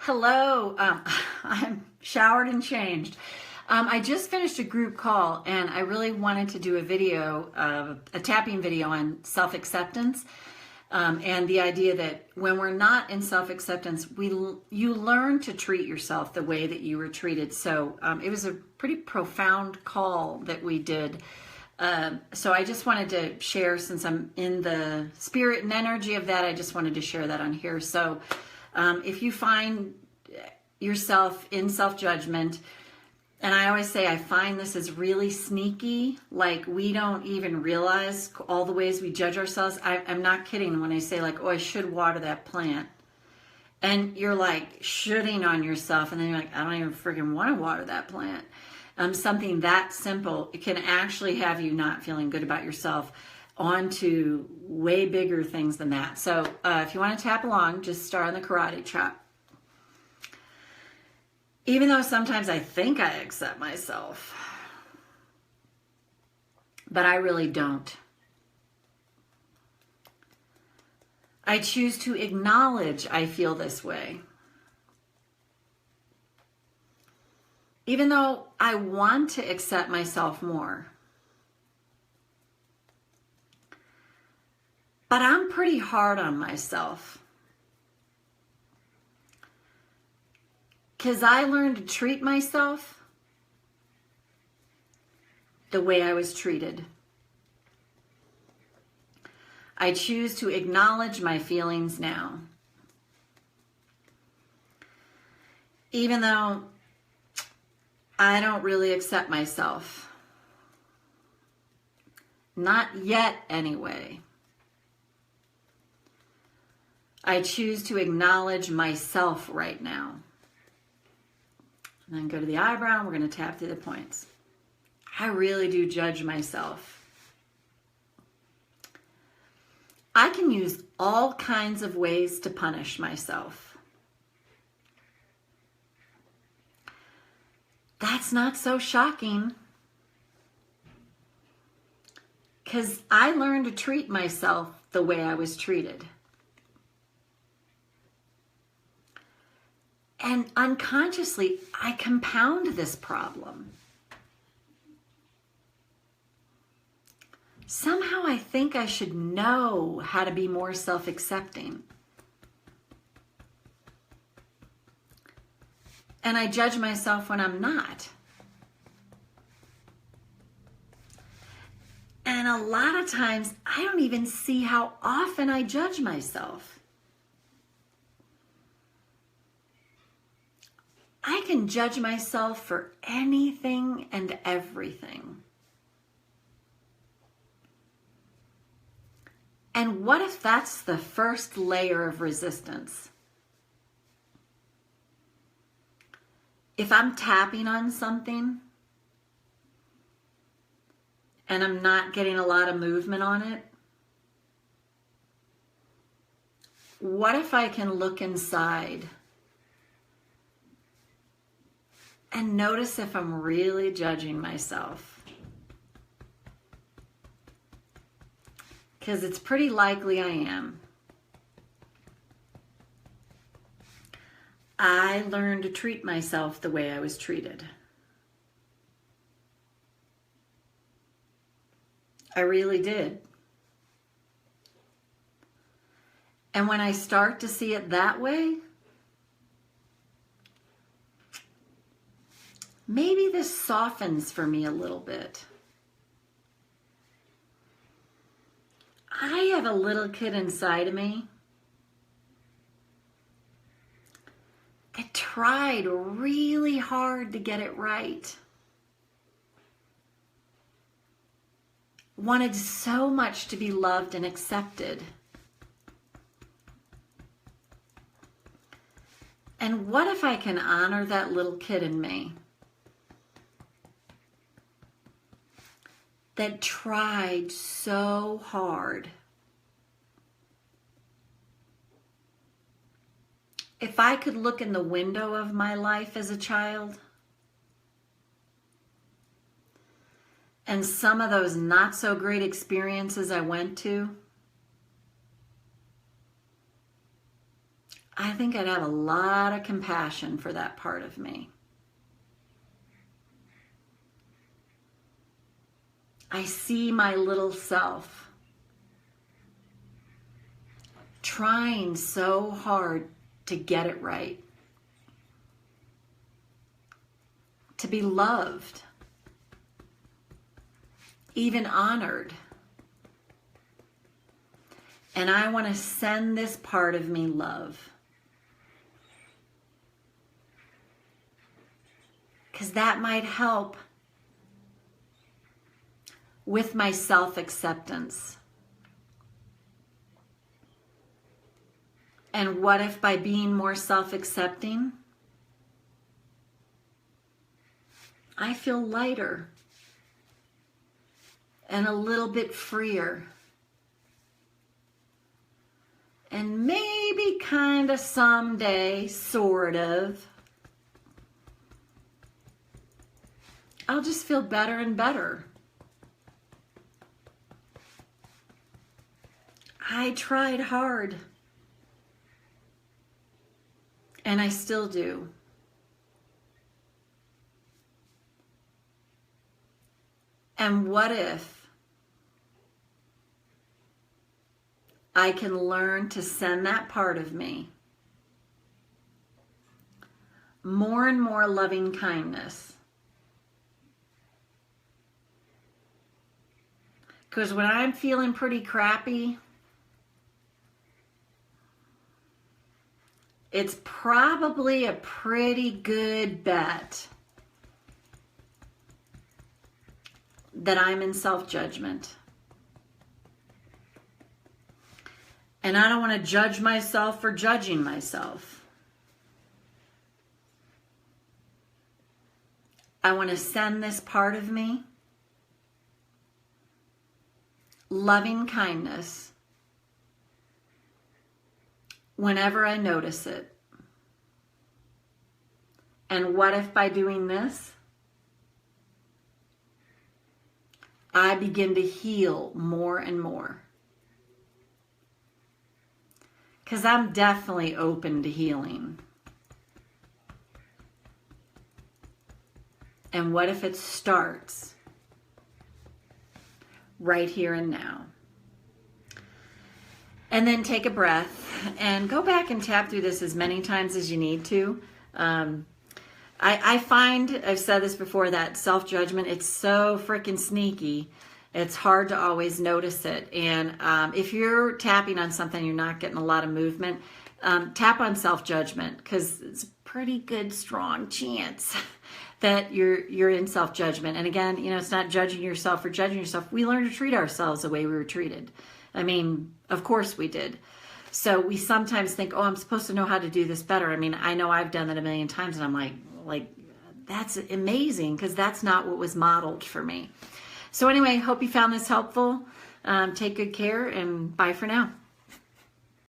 Hello, I'm showered and changed. I just finished a group call and I really wanted to do a video, a tapping video on self-acceptance and the idea that when we're not in self-acceptance, you learn to treat yourself the way that you were treated. So it was a pretty profound call that we did. So I just wanted to share, since I'm in the spirit and energy of that, I just wanted to share that on here. So if you find yourself in self-judgment, and I always say I find this is really sneaky, like we don't even realize all the ways we judge ourselves. I'm not kidding when I say like, oh, I should water that plant. And you're like shooting on yourself, and then you're like, I don't even freaking want to water that plant. Something that simple, it can actually have you not feeling good about yourself on to way bigger things than that. So if you want to tap along, just start on the karate chop. Even though sometimes I think I accept myself, but I really don't. I choose to acknowledge I feel this way. Even though I want to accept myself more. But I'm pretty hard on myself. Because I learned to treat myself the way I was treated. I choose to acknowledge my feelings now. Even though I don't really accept myself. Not yet, anyway. I choose to acknowledge myself right now. And then go to the eyebrow, and we're going to tap through the points. I really do judge myself. I can use all kinds of ways to punish myself. That's not so shocking, because I learned to treat myself the way I was treated. And unconsciously, I compound this problem. Somehow I think I should know how to be more self-accepting. And I judge myself when I'm not. And a lot of times, I don't even see how often I judge myself. I can judge myself for anything and everything. And what if that's the first layer of resistance? If I'm tapping on something and I'm not getting a lot of movement on it, what if I can look inside and notice if I'm really judging myself? Because it's pretty likely I am. I learned to treat myself the way I was treated. I really did. And when I start to see it that way, maybe this softens for me a little bit. I have a little kid inside of me that tried really hard to get it right. Wanted so much to be loved and accepted. And what if I can honor that little kid in me that tried so hard? If I could look in the window of my life as a child, and some of those not so great experiences I went to, I think I'd have a lot of compassion for that part of me. I see my little self trying so hard to get it right, to be loved, even honored. And I want to send this part of me love. Because that might help with my self-acceptance. And what if by being more self-accepting, I feel lighter and a little bit freer. And maybe kind of someday, sort of, I'll just feel better and better. I tried hard. And I still do. And what if I can learn to send that part of me more and more loving kindness? Because when I'm feeling pretty crappy, it's probably a pretty good bet that I'm in self-judgment. And I don't want to judge myself for judging myself. I want to send this part of me loving kindness whenever I notice it. And what if by doing this, I begin to heal more and more? Because I'm definitely open to healing. And what if it starts right here and now? And then take a breath and go back and tap through this as many times as you need to. I find, I've said this before, that self-judgment, it's so freaking sneaky. It's hard to always notice it. And if you're tapping on something, you're not getting a lot of movement, tap on self-judgment, because it's a pretty good, strong chance that you're in self-judgment. And again, you know, it's not judging yourself for judging yourself. We learn to treat ourselves the way we were treated. I mean, of course we did. So we sometimes think, oh, I'm supposed to know how to do this better. I mean, I know I've done that a million times, and I'm like, that's amazing, because that's not what was modeled for me. So anyway, hope you found this helpful. Take good care, and bye for now.